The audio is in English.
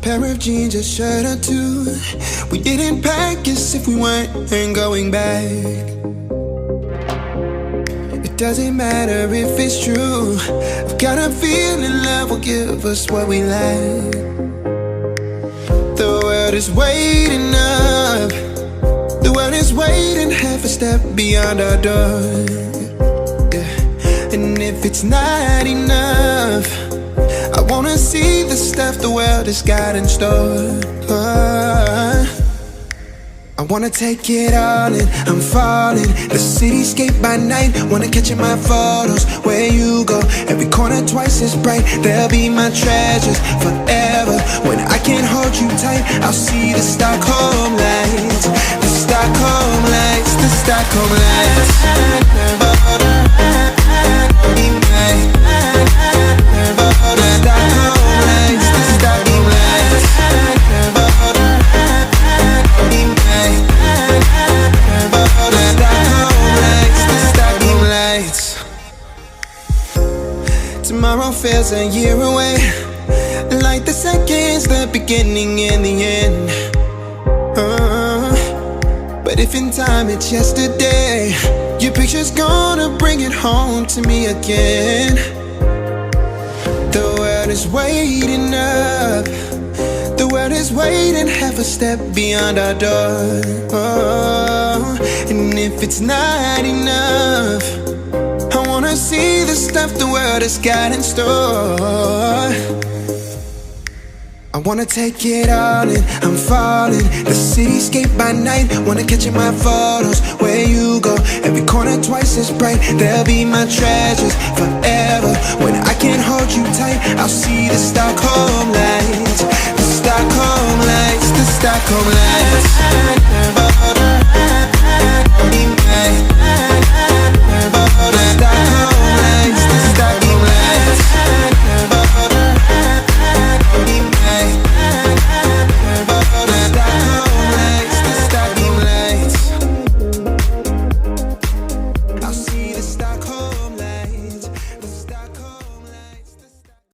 pair of jeans, a shirt or two. We didn't pack as if we weren't going back. It doesn't matter if it's true. I've got a feeling love will give us what we lack. The world is waiting up. The world is waiting half a step beyond our door. Yeah. And if it's not enough, I wanna see the stuff the world has got in store. I wanna take it all in, I'm falling. The cityscape by night, wanna catch in my photos. Where you go, every corner twice as bright. They'll be my treasures forever. When I can't hold you tight, I'll see the Stockholm lights. The Stockholm lights, the Stockholm lights. Tomorrow feels a year away, like the seconds, the beginning and the end. But if in time it's yesterday, your picture's gonna bring it home to me again. The world is waiting up. The world is waiting half a step beyond our door. And if it's not enough, I wanna see the stuff the world has got in store. I wanna take it all in, I'm falling. The cityscape by night, wanna catch in my photos. Where you go, every corner twice as bright. They'll be my treasures forever. When I can't hold you tight, I'll see the Stockholm lights. The Stockholm lights, the Stockholm lights.